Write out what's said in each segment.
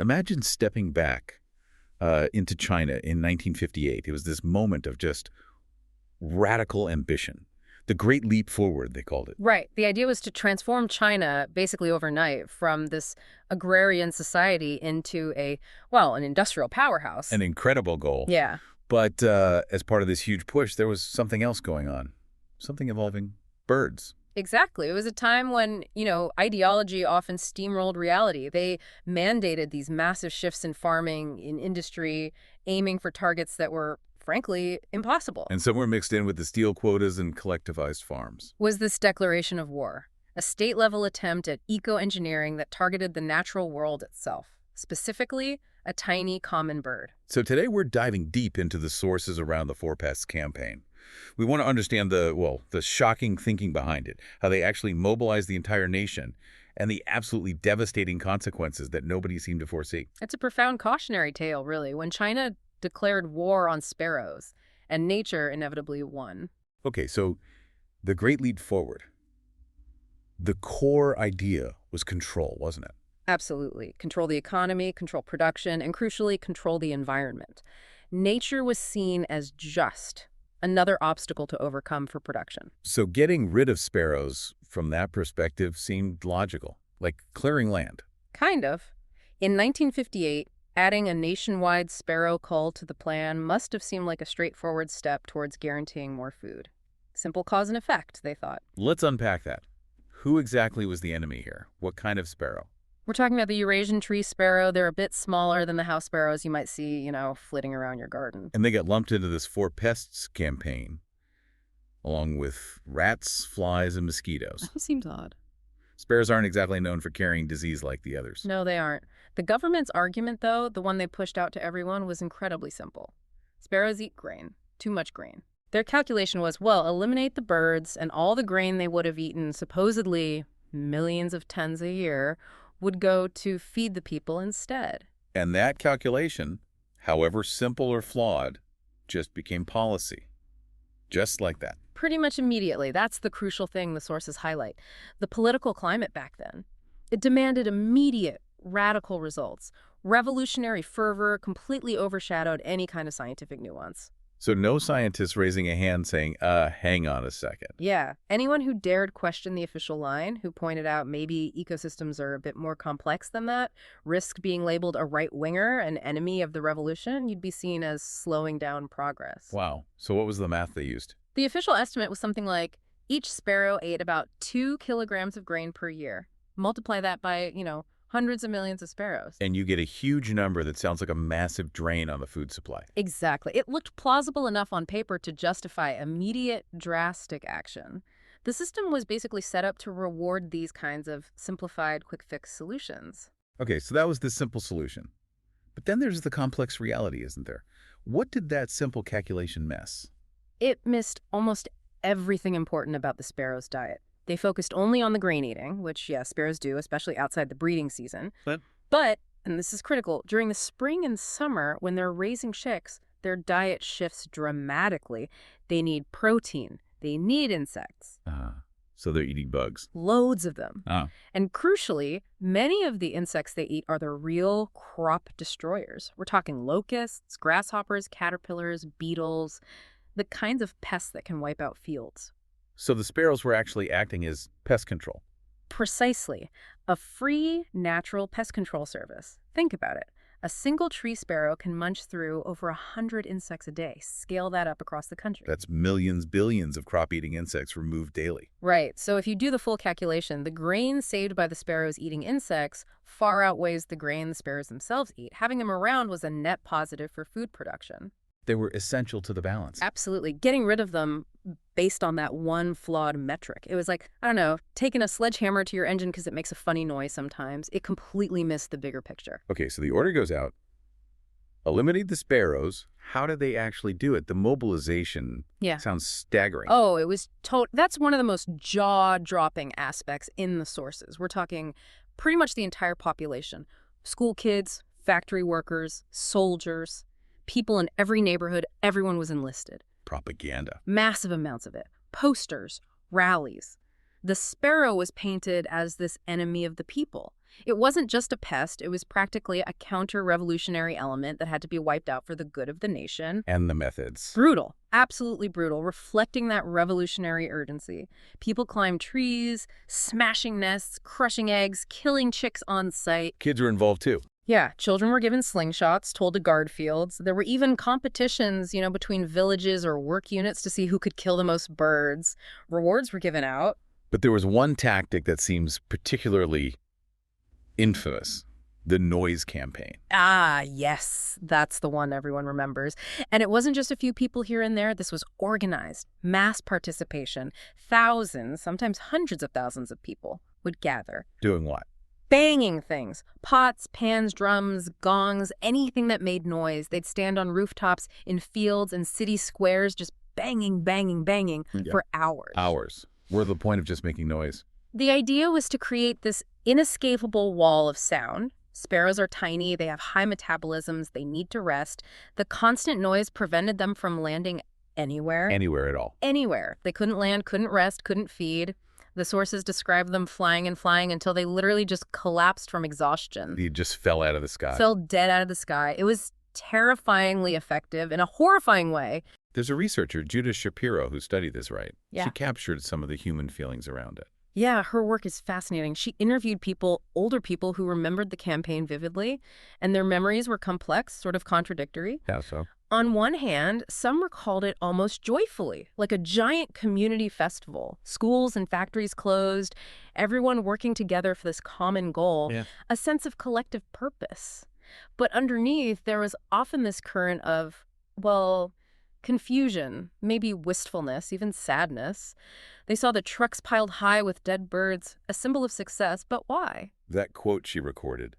Imagine stepping back into China in 1958. It was this moment of just radical ambition. The Great Leap Forward, they called it. Right. The idea was to transform China basically overnight from this agrarian society into an industrial powerhouse. An incredible goal. Yeah. But as part of this huge push, there was something else going on, something involving birds. Exactly. It was a time when, ideology often steamrolled reality. They mandated these massive shifts in farming, in industry, aiming for targets that were, frankly, impossible. And some were mixed in with the steel quotas and collectivized farms. Was this declaration of war, a state-level attempt at eco-engineering that targeted the natural world itself, specifically a tiny common bird. So today we're diving deep into the sources around the Four Pests campaign. We want to understand the shocking thinking behind it, how they actually mobilized the entire nation, and the absolutely devastating consequences that nobody seemed to foresee. It's a profound cautionary tale, really, when China declared war on sparrows, and nature inevitably won. Okay, so the Great Leap Forward. The core idea was control, wasn't it? Absolutely. Control the economy, control production, and crucially, control the environment. Nature was seen as just another obstacle to overcome for production. So getting rid of sparrows from that perspective seemed logical, like clearing land. Kind of. In 1958, adding a nationwide sparrow cull to the plan must have seemed like a straightforward step towards guaranteeing more food. Simple cause and effect, they thought. Let's unpack that. Who exactly was the enemy here? What kind of sparrow? We're talking about the Eurasian tree sparrow. They're a bit smaller than the house sparrows you might see, flitting around your garden. And they got lumped into this Four Pests campaign, along with rats, flies, and mosquitoes. That seems odd. Sparrows aren't exactly known for carrying disease like the others. No, they aren't. The government's argument, though, the one they pushed out to everyone, was incredibly simple. Sparrows eat grain. Too much grain. Their calculation was, eliminate the birds, and all the grain they would have eaten, supposedly millions of tons a year, would go to feed the people instead. And that calculation, however simple or flawed, just became policy. Just like that. Pretty much immediately. That's the crucial thing the sources highlight. The political climate back then. It demanded immediate, radical results. Revolutionary fervor completely overshadowed any kind of scientific nuance. So no scientists raising a hand saying, hang on a second. Yeah. Anyone who dared question the official line, who pointed out maybe ecosystems are a bit more complex than that, risked being labeled a right-winger, an enemy of the revolution, you'd be seen as slowing down progress. Wow. So what was the math they used? The official estimate was something like each sparrow ate about 2 kilograms of grain per year. Multiply that by, hundreds of millions of sparrows. And you get a huge number that sounds like a massive drain on the food supply. Exactly. It looked plausible enough on paper to justify immediate, drastic action. The system was basically set up to reward these kinds of simplified, quick-fix solutions. Okay, so that was the simple solution. But then there's the complex reality, isn't there? What did that simple calculation miss? It missed almost everything important about the sparrow's diet. They focused only on the grain eating, which, sparrows do, especially outside the breeding season. But, and this is critical, during the spring and summer, when they're raising chicks, their diet shifts dramatically. They need protein. They need insects. So they're eating bugs. Loads of them. Oh. And crucially, many of the insects they eat are the real crop destroyers. We're talking locusts, grasshoppers, caterpillars, beetles, the kinds of pests that can wipe out fields. So the sparrows were actually acting as pest control. Precisely. A free, natural pest control service. Think about it. A single tree sparrow can munch through over 100 insects a day. Scale that up across the country. That's millions, billions of crop-eating insects removed daily. Right. So if you do the full calculation, the grain saved by the sparrows eating insects far outweighs the grain the sparrows themselves eat. Having them around was a net positive for food production. They were essential to the balance. Absolutely. Getting rid of them based on that one flawed metric. It was like, taking a sledgehammer to your engine because it makes a funny noise sometimes. It completely missed the bigger picture. Okay, so the order goes out. Eliminate the sparrows. How did they actually do it? The mobilization sounds staggering. Oh, it was that's one of the most jaw-dropping aspects in the sources. We're talking pretty much the entire population. School kids, factory workers, soldiers, people in every neighborhood, everyone was enlisted. Propaganda. Massive amounts of it. Posters, rallies. The sparrow was painted as this enemy of the people. It wasn't just a pest, it was practically a counter-revolutionary element that had to be wiped out for the good of the nation. And the methods. Brutal, absolutely brutal, reflecting that revolutionary urgency. People climbed trees, smashing nests, crushing eggs, killing chicks on sight. Kids were involved too. Yeah, children were given slingshots, told to guard fields. There were even competitions, between villages or work units to see who could kill the most birds. Rewards were given out. But there was one tactic that seems particularly infamous: the noise campaign. Ah, yes, that's the one everyone remembers. And it wasn't just a few people here and there. This was organized, mass participation. Thousands, sometimes hundreds of thousands of people would gather. Doing what? Banging things. Pots, pans, drums, gongs, anything that made noise. They'd stand on rooftops, in fields, and city squares, just banging, banging, banging for hours. Hours. What the point of just making noise? The idea was to create this inescapable wall of sound. Sparrows are tiny, they have high metabolisms, they need to rest. The constant noise prevented them from landing anywhere. Anywhere at all. Anywhere. They couldn't land, couldn't rest, couldn't feed. The sources describe them flying and flying until they literally just collapsed from exhaustion. They just fell out of the sky. Fell dead out of the sky. It was terrifyingly effective in a horrifying way. There's a researcher, Judith Shapiro, who studied this, right? Yeah. She captured some of the human feelings around it. Yeah, her work is fascinating. She interviewed older people who remembered the campaign vividly, and their memories were complex, sort of contradictory. How so? On one hand, some recalled it almost joyfully, like a giant community festival. Schools and factories closed, everyone working together for this common goal, a sense of collective purpose. But underneath, there was often this current of, confusion, maybe wistfulness, even sadness. They saw the trucks piled high with dead birds, a symbol of success, but why? That quote she recorded,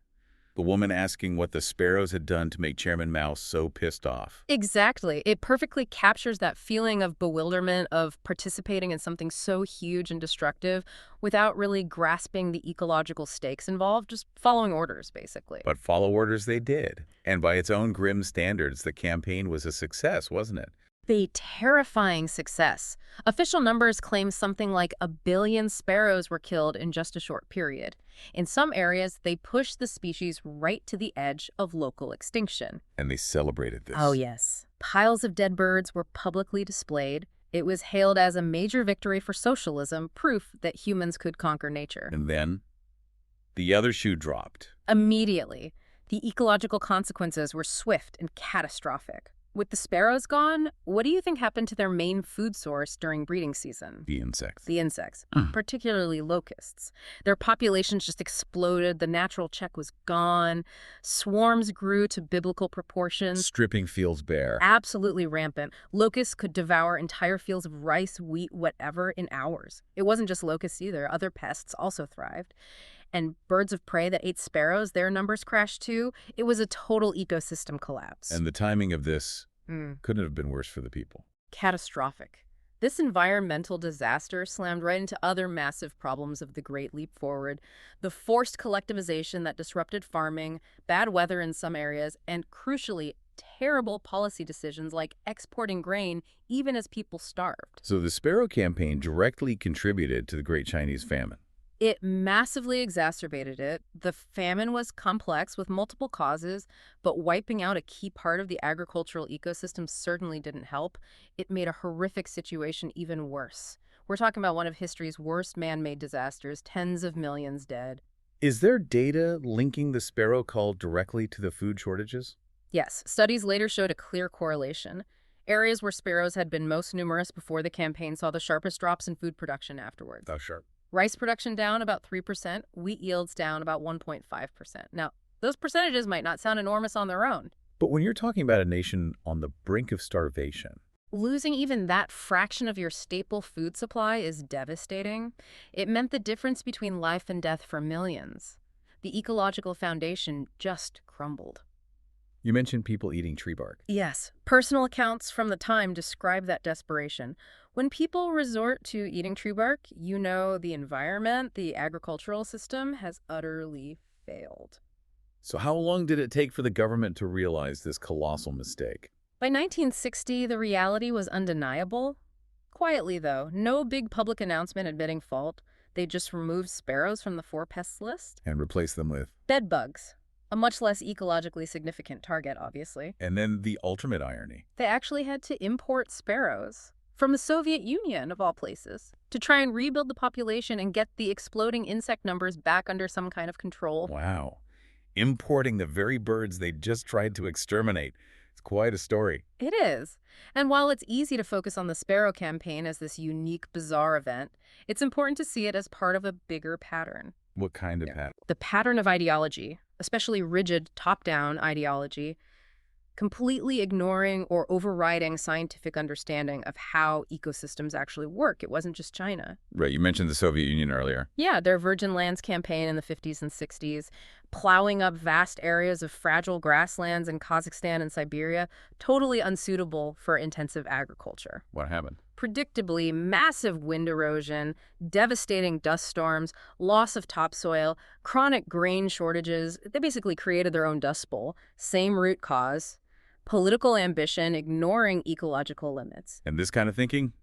the woman asking what the sparrows had done to make Chairman Mao so pissed off. Exactly. It perfectly captures that feeling of bewilderment, of participating in something so huge and destructive without really grasping the ecological stakes involved, just following orders, basically. But follow orders they did. And by its own grim standards, the campaign was a success, wasn't it? A terrifying success. Official numbers claim something like 1 billion sparrows were killed in just a short period. In some areas, they pushed the species right to the edge of local extinction. And they celebrated this. Oh, yes. Piles of dead birds were publicly displayed. It was hailed as a major victory for socialism, proof that humans could conquer nature. And then, the other shoe dropped. Immediately, the ecological consequences were swift and catastrophic. With the sparrows gone, what do you think happened to their main food source during breeding season? The insects. The insects, particularly locusts. Their populations just exploded. The natural check was gone. Swarms grew to biblical proportions. Stripping fields bare. Absolutely rampant. Locusts could devour entire fields of rice, wheat, whatever in hours. It wasn't just locusts either. Other pests also thrived. And birds of prey that ate sparrows, their numbers crashed too. It was a total ecosystem collapse. And the timing of this couldn't have been worse for the people. Catastrophic. This environmental disaster slammed right into other massive problems of the Great Leap Forward: the forced collectivization that disrupted farming, bad weather in some areas, and crucially, terrible policy decisions like exporting grain even as people starved. So the Sparrow campaign directly contributed to the Great Chinese Famine. It massively exacerbated it. The famine was complex with multiple causes, but wiping out a key part of the agricultural ecosystem certainly didn't help. It made a horrific situation even worse. We're talking about one of history's worst man-made disasters, tens of millions dead. Is there data linking the sparrow cull directly to the food shortages? Yes, studies later showed a clear correlation. Areas where sparrows had been most numerous before the campaign saw the sharpest drops in food production afterwards. Oh, sharp. Rice production down about 3%, wheat yields down about 1.5%. Now, those percentages might not sound enormous on their own. But when you're talking about a nation on the brink of starvation, losing even that fraction of your staple food supply is devastating. It meant the difference between life and death for millions. The ecological foundation just crumbled. You mentioned people eating tree bark. Yes. Personal accounts from the time describe that desperation. When people resort to eating tree bark, you know the environment, the agricultural system has utterly failed. So how long did it take for the government to realize this colossal mistake? By 1960, the reality was undeniable. Quietly, though, no big public announcement admitting fault. They just removed sparrows from the four pests list. And replace them with? Bed bugs. A much less ecologically significant target, obviously. And then the ultimate irony. They actually had to import sparrows from the Soviet Union, of all places, to try and rebuild the population and get the exploding insect numbers back under some kind of control. Wow. Importing the very birds they just tried to exterminate. It's quite a story. It is. And while it's easy to focus on the sparrow campaign as this unique, bizarre event, it's important to see it as part of a bigger pattern. What kind of pattern? The pattern of ideology, especially rigid, top-down ideology, completely ignoring or overriding scientific understanding of how ecosystems actually work. It wasn't just China. Right, you mentioned the Soviet Union earlier. Yeah, their Virgin Lands campaign in the 50s and 60s, plowing up vast areas of fragile grasslands in Kazakhstan and Siberia, totally unsuitable for intensive agriculture. What happened? Predictably, massive wind erosion, devastating dust storms, loss of topsoil, chronic grain shortages. They basically created their own dust bowl. Same root cause. Political ambition, ignoring ecological limits. And this kind of thinking,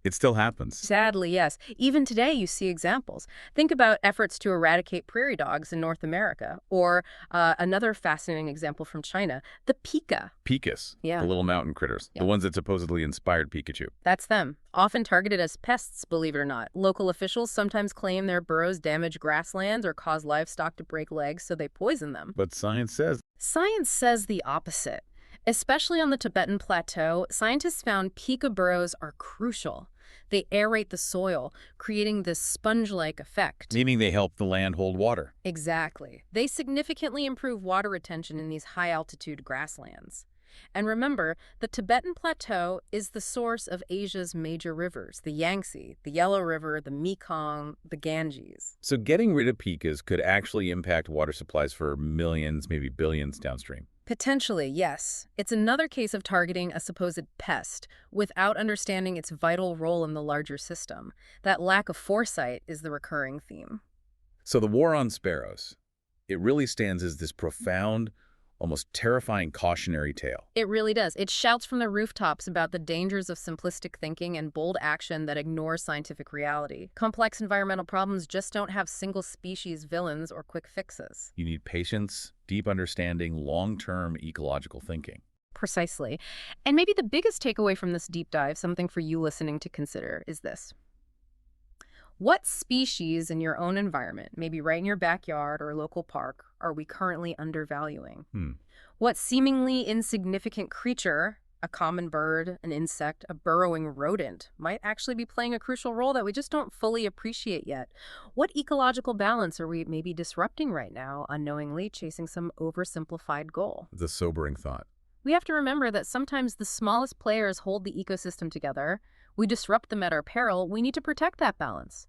it still happens. Sadly, yes. Even today, you see examples. Think about efforts to eradicate prairie dogs in North America, or another fascinating example from China, the pika. Pikas, Yeah. the little mountain critters, Yeah. the ones that supposedly inspired Pikachu. That's them. Often targeted as pests, believe it or not. Local officials sometimes claim their burrows damage grasslands or cause livestock to break legs, so they poison them. But science says Science says the opposite. Especially on the Tibetan Plateau, scientists found pika burrows are crucial. They aerate the soil, creating this sponge-like effect. meaning they help the land hold water. Exactly. They significantly improve water retention in these high-altitude grasslands. And remember, the Tibetan Plateau is the source of Asia's major rivers, the Yangtze, the Yellow River, the Mekong, the Ganges. So getting rid of pikas could actually impact water supplies for millions, maybe billions downstream. Potentially, yes. It's another case of targeting a supposed pest without understanding its vital role in the larger system. That lack of foresight is the recurring theme. So the war on sparrows, it really stands as this profound, almost terrifying cautionary tale. It really does. It shouts from the rooftops about the dangers of simplistic thinking and bold action that ignores scientific reality. Complex environmental problems just don't have single-species villains or quick fixes. You need patience, deep understanding, long-term ecological thinking. Precisely. And maybe the biggest takeaway from this deep dive, something for you listening to consider, is this. What species in your own environment, maybe right in your backyard or local park, are we currently undervaluing? What seemingly insignificant creature, a common bird, an insect, a burrowing rodent, might actually be playing a crucial role that we just don't fully appreciate yet? What ecological balance are we maybe disrupting right now, unknowingly chasing some oversimplified goal? The sobering thought. We have to remember that sometimes the smallest players hold the ecosystem together. We disrupt them at our peril. We need to protect that balance.